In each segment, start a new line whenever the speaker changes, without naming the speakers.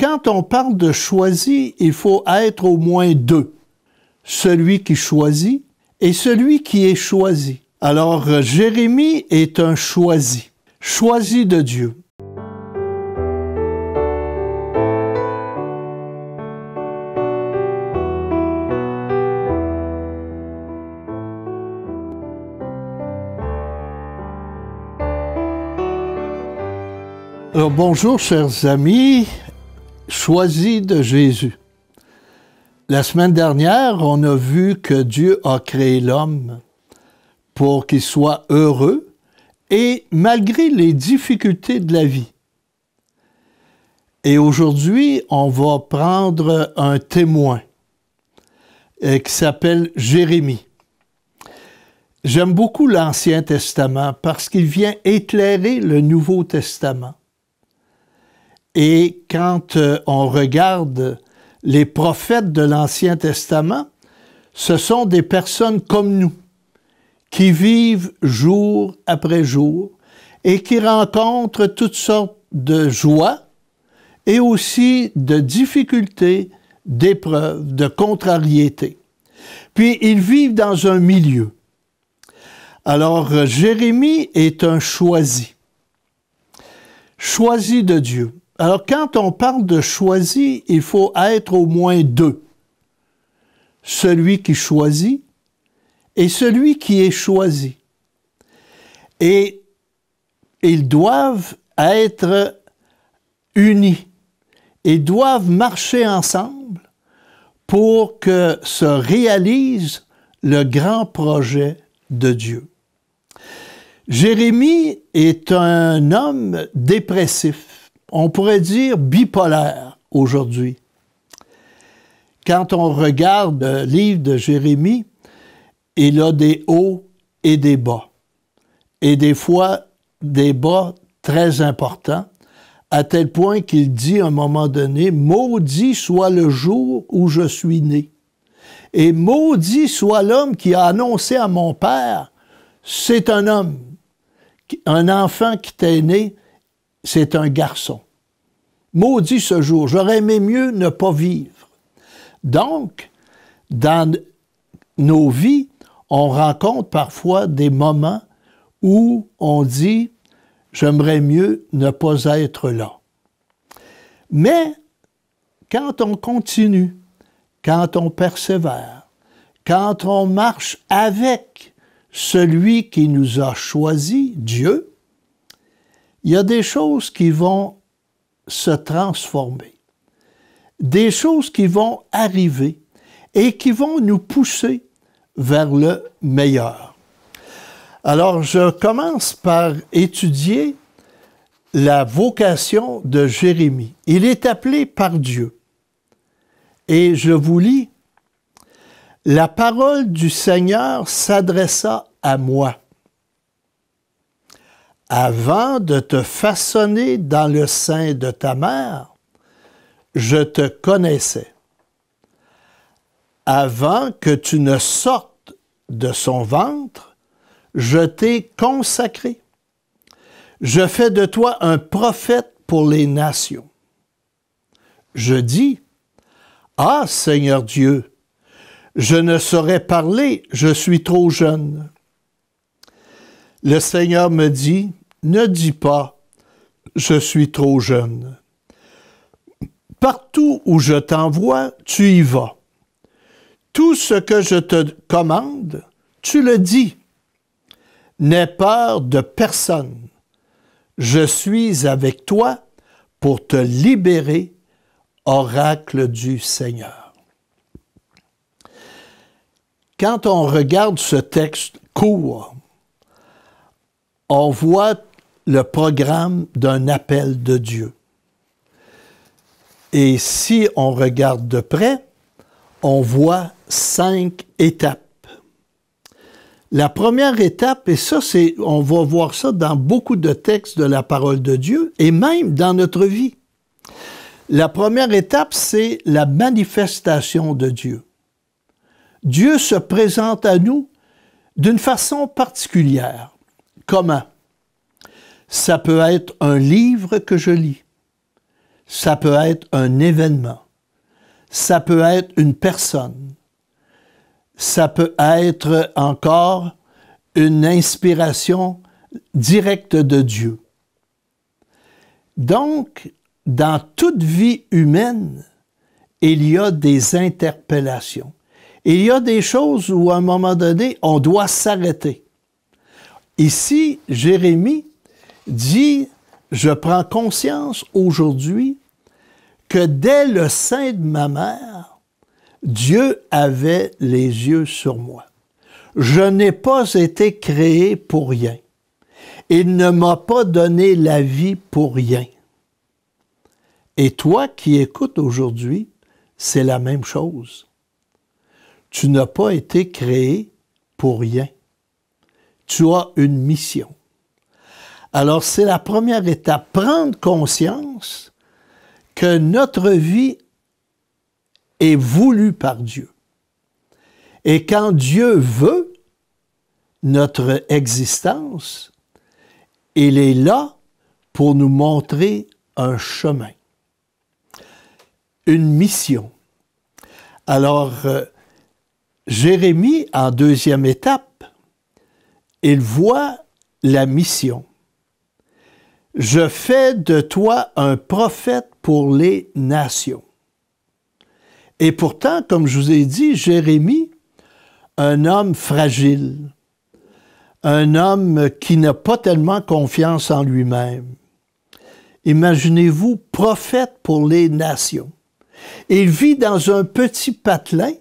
quand on parle de choisi, il faut être au moins deux. Celui qui choisit et celui qui est choisi. Alors, Jérémie est un choisi de Dieu. Alors, bonjour, chers amis, choisis de Jésus. La semaine dernière, on a vu que Dieu a créé l'homme pour qu'il soit heureux et malgré les difficultés de la vie. Et aujourd'hui, on va prendre un témoin qui s'appelle Jérémie. J'aime beaucoup l'Ancien Testament parce qu'il vient éclairer le Nouveau Testament. Et quand on regarde les prophètes de l'Ancien Testament, ce sont des personnes comme nous, qui vivent jour après jour et qui rencontrent toutes sortes de joies et aussi de difficultés, d'épreuves, de contrariétés. Puis ils vivent dans un milieu. Alors Jérémie est un choisi de Dieu. Alors, quand on parle de choisi, il faut être au moins deux. Celui qui choisit et celui qui est choisi. Et ils doivent être unis. Ils doivent marcher ensemble pour que se réalise le grand projet de Dieu. Jérémie est un homme dépressif. On pourrait dire bipolaire aujourd'hui. Quand on regarde le livre de Jérémie, il a des hauts et des bas. Et des fois, des bas très importants, à tel point qu'il dit à un moment donné, « Maudit soit le jour où je suis né. Et maudit soit l'homme qui a annoncé à mon père, c'est un homme. Un enfant qui t'est né, c'est un garçon. Maudit ce jour, j'aurais aimé mieux ne pas vivre. » Donc, dans nos vies, on rencontre parfois des moments où on dit « j'aimerais mieux ne pas être là ». Mais quand on continue, quand on persévère, quand on marche avec celui qui nous a choisi, Dieu, il y a des choses qui vont se transformer, des choses qui vont arriver et qui vont nous pousser vers le meilleur. Alors, je commence par étudier la vocation de Jérémie. Il est appelé par Dieu. Et je vous lis, « La parole du Seigneur s'adressa à moi. Avant de te façonner dans le sein de ta mère, je te connaissais. Avant que tu ne sortes de son ventre, je t'ai consacré. Je fais de toi un prophète pour les nations. Je dis, ah, Seigneur Dieu, je ne saurais parler, je suis trop jeune. Le Seigneur me dit, ne dis pas, je suis trop jeune. Partout où je t'envoie, tu y vas. Tout ce que je te commande, tu le dis. N'aie peur de personne. Je suis avec toi pour te libérer, oracle du Seigneur. Quand on regarde ce texte court, on voit le programme d'un appel de Dieu. Et si on regarde de près, on voit 5 étapes. La première étape, et ça, on va voir ça dans beaucoup de textes de la parole de Dieu, et même dans notre vie. La première étape, c'est la manifestation de Dieu. Dieu se présente à nous d'une façon particulière. Comment? Ça peut être un livre que je lis. ça peut être un événement, ça peut être une personne, ça peut être encore une inspiration directe de Dieu. Donc, dans toute vie humaine, il y a des interpellations. Il y a des choses où, à un moment donné, on doit s'arrêter. Ici, Jérémie dit, je prends conscience aujourd'hui que dès le sein de ma mère, Dieu avait les yeux sur moi. Je n'ai pas été créé pour rien. Il ne m'a pas donné la vie pour rien. Et toi qui écoutes aujourd'hui, c'est la même chose. Tu n'as pas été créé pour rien. Tu as une mission. Alors, c'est la première étape, prendre conscience que notre vie est voulue par Dieu. Et quand Dieu veut notre existence, il est là pour nous montrer un chemin, une mission. Alors, Jérémie, en deuxième étape, il voit la mission. Je fais de toi un prophète pour les nations. Et pourtant, comme je vous ai dit, Jérémie, un homme fragile, un homme qui n'a pas tellement confiance en lui-même. Imaginez-vous, prophète pour les nations. Il vit dans un petit patelin,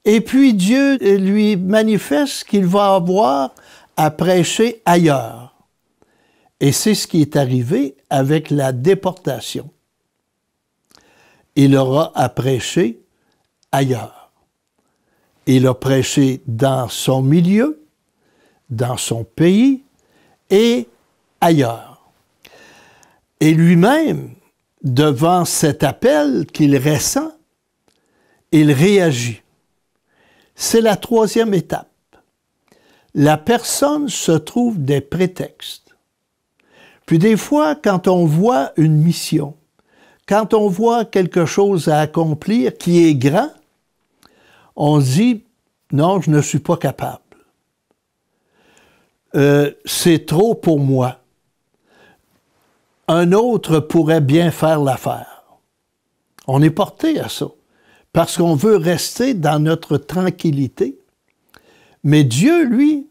et puis Dieu lui manifeste qu'il va avoir à prêcher ailleurs. Et c'est ce qui est arrivé avec la déportation. Il aura à prêcher ailleurs. Il a prêché dans son milieu, dans son pays et ailleurs. Et lui-même, devant cet appel qu'il ressent, il réagit. C'est la troisième étape. La personne se trouve des prétextes. Puis des fois, quand on voit une mission, quand on voit quelque chose à accomplir qui est grand, on dit « Non, je ne suis pas capable. C'est trop pour moi. Un autre pourrait bien faire l'affaire. » On est porté à ça, parce qu'on veut rester dans notre tranquillité. Mais Dieu, lui,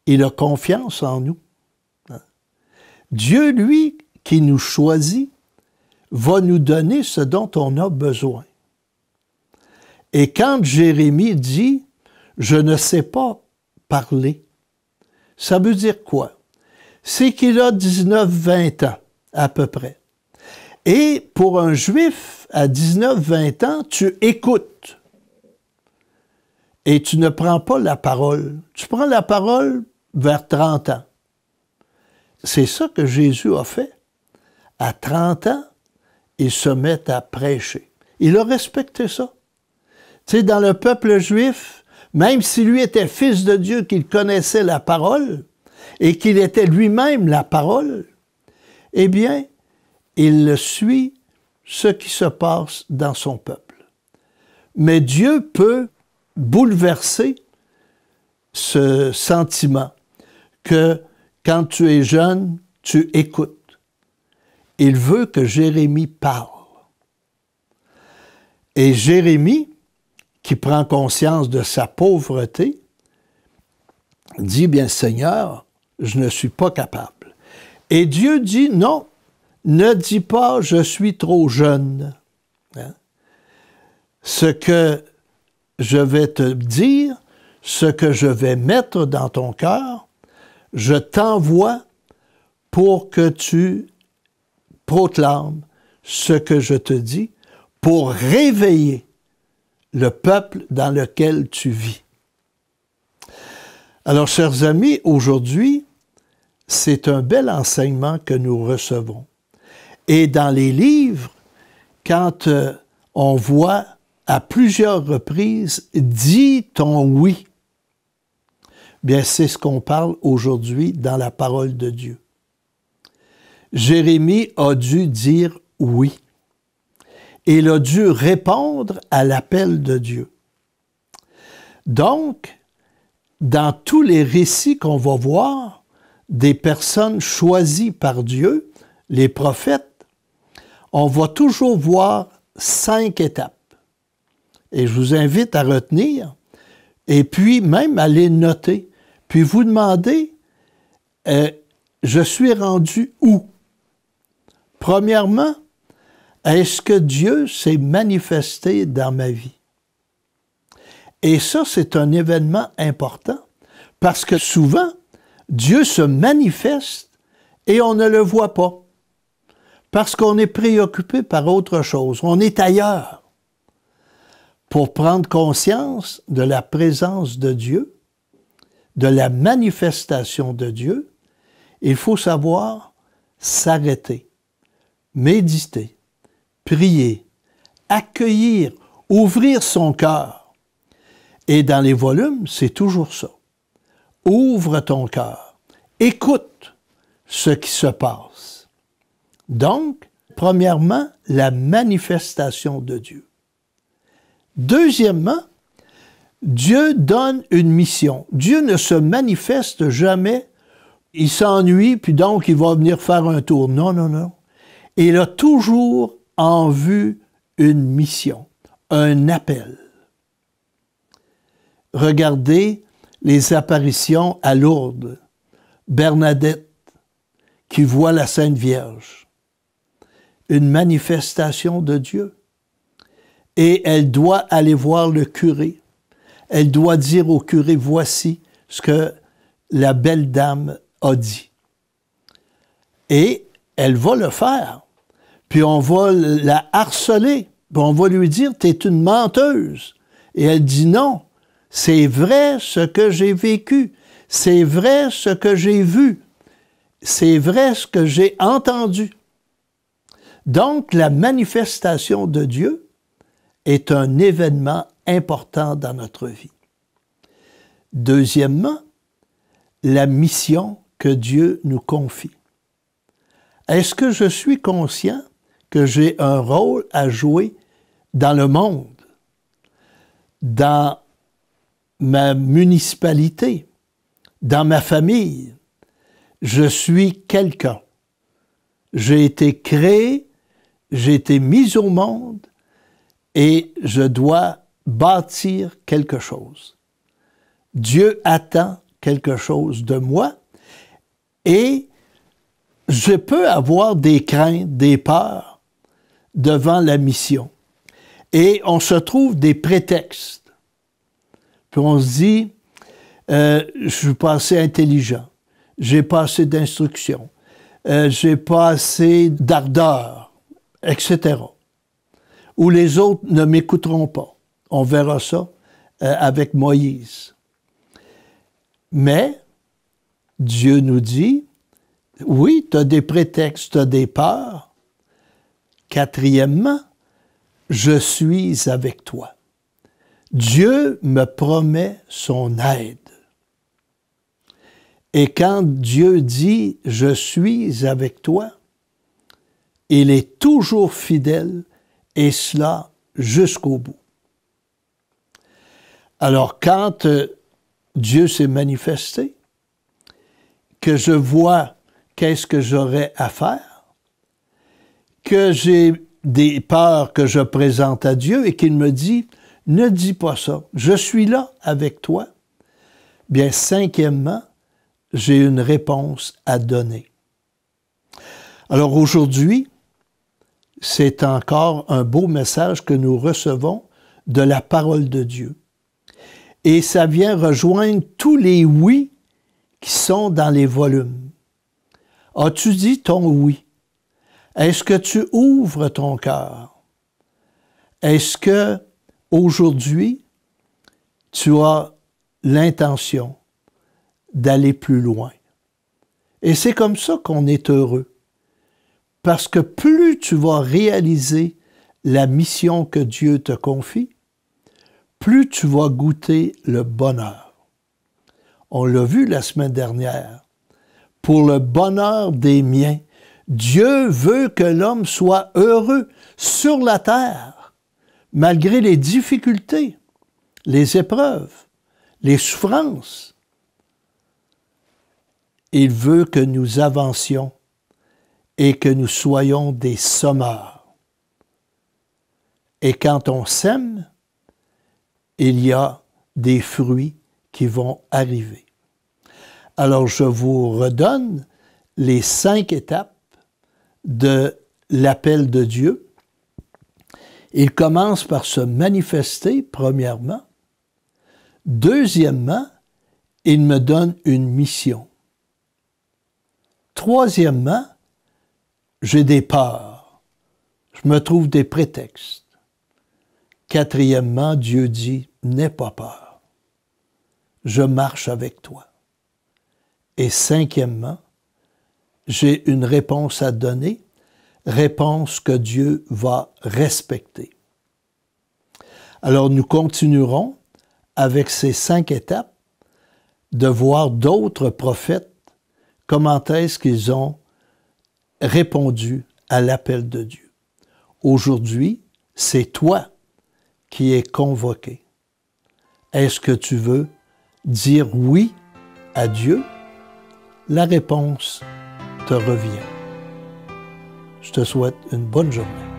il a confiance en nous. Dieu, lui, qui nous choisit, va nous donner ce dont on a besoin. Et quand Jérémie dit « Je ne sais pas parler », ça veut dire quoi? C'est qu'il a 19-20 ans, à peu près. Et pour un Juif, à 19-20 ans, tu écoutes. Et tu ne prends pas la parole. Tu prends la parole vers 30 ans. C'est ça que Jésus a fait. À 30 ans, il se met à prêcher. Il a respecté ça. Tu sais, dans le peuple juif, même si lui était fils de Dieu, qu'il connaissait la parole et qu'il était lui-même la parole, eh bien, il suit ce qui se passe dans son peuple. Mais Dieu peut bouleverser ce sentiment que quand tu es jeune, tu écoutes. Il veut que Jérémie parle. Et Jérémie, qui prend conscience de sa pauvreté, dit, bien Seigneur, je ne suis pas capable. Et Dieu dit, non, ne dis pas, je suis trop jeune. Hein? Ce que je vais te dire, ce que je vais mettre dans ton cœur, je t'envoie pour que tu proclames ce que je te dis, pour réveiller le peuple dans lequel tu vis. Alors, chers amis, aujourd'hui, c'est un bel enseignement que nous recevons. Et dans les livres, quand on voit à plusieurs reprises « dis ton oui », bien, c'est ce qu'on parle aujourd'hui dans la parole de Dieu. Jérémie a dû dire oui. Et il a dû répondre à l'appel de Dieu. Donc, dans tous les récits qu'on va voir des personnes choisies par Dieu, les prophètes, on va toujours voir 5 étapes. Et je vous invite à retenir, et puis même à les noter. Puis vous demandez, je suis rendu où? Premièrement, est-ce que Dieu s'est manifesté dans ma vie? Et ça, c'est un événement important, parce que souvent, Dieu se manifeste et on ne le voit pas, parce qu'on est préoccupé par autre chose, on est ailleurs. Pour prendre conscience de la présence de Dieu, de la manifestation de Dieu, il faut savoir s'arrêter, méditer, prier, accueillir, ouvrir son cœur. Et dans les volumes, c'est toujours ça. Ouvre ton cœur. Écoute ce qui se passe. Donc, premièrement, la manifestation de Dieu. Deuxièmement, Dieu donne une mission. Dieu ne se manifeste jamais. Il s'ennuie, puis donc il va venir faire un tour. Non, non, non. Il a toujours en vue une mission, un appel. Regardez les apparitions à Lourdes. Bernadette, qui voit la Sainte Vierge. Une manifestation de Dieu. Et elle doit aller voir le curé. Elle doit dire au curé, voici ce que la belle dame a dit. Et elle va le faire. Puis on va la harceler. Puis on va lui dire, t'es une menteuse. Et elle dit non. C'est vrai ce que j'ai vécu. C'est vrai ce que j'ai vu. C'est vrai ce que j'ai entendu. Donc, la manifestation de Dieu est un événement important dans notre vie. Deuxièmement, la mission que Dieu nous confie. Est-ce que je suis conscient que j'ai un rôle à jouer dans le monde, dans ma municipalité, dans ma famille? Je suis quelqu'un. J'ai été créé, j'ai été mis au monde et je dois bâtir quelque chose. Dieu attend quelque chose de moi et je peux avoir des craintes, des peurs devant la mission. Et on se trouve des prétextes. Puis on se dit, je suis pas assez intelligent, j'ai pas assez d'instruction, j'ai pas assez d'ardeur, etc. Ou les autres ne m'écouteront pas. On verra ça avec Moïse. Mais Dieu nous dit, oui, tu as des prétextes, tu as des peurs. Quatrièmement, je suis avec toi. Dieu me promet son aide. Et quand Dieu dit « je suis avec toi », il est toujours fidèle et cela jusqu'au bout. Alors quand Dieu s'est manifesté, que je vois qu'est-ce que j'aurais à faire, que j'ai des peurs que je présente à Dieu et qu'il me dit « ne dis pas ça, je suis là avec toi », bien cinquièmement, j'ai une réponse à donner. Alors aujourd'hui, c'est encore un beau message que nous recevons de la parole de Dieu. Et ça vient rejoindre tous les oui qui sont dans les volumes. As-tu dit ton oui? Est-ce que tu ouvres ton cœur? Est-ce que aujourd'hui, tu as l'intention d'aller plus loin? Et c'est comme ça qu'on est heureux. Parce que plus tu vas réaliser la mission que Dieu te confie, plus tu vas goûter le bonheur. On l'a vu la semaine dernière. Pour le bonheur des miens, Dieu veut que l'homme soit heureux sur la terre, malgré les difficultés, les épreuves, les souffrances. Il veut que nous avancions et que nous soyons des sommeurs. Et quand on sème, il y a des fruits qui vont arriver. Alors, je vous redonne les 5 étapes de l'appel de Dieu. Il commence par se manifester, premièrement. Deuxièmement, il me donne une mission. Troisièmement, j'ai des peurs. Je me trouve des prétextes. Quatrièmement, Dieu dit, n'aie pas peur. Je marche avec toi. Et cinquièmement, j'ai une réponse à donner, réponse que Dieu va respecter. Alors nous continuerons avec ces 5 étapes de voir d'autres prophètes, comment est-ce qu'ils ont répondu à l'appel de Dieu. Aujourd'hui, c'est toi qui es convoqué. Est-ce que tu veux dire oui à Dieu? La réponse te revient. Je te souhaite une bonne journée.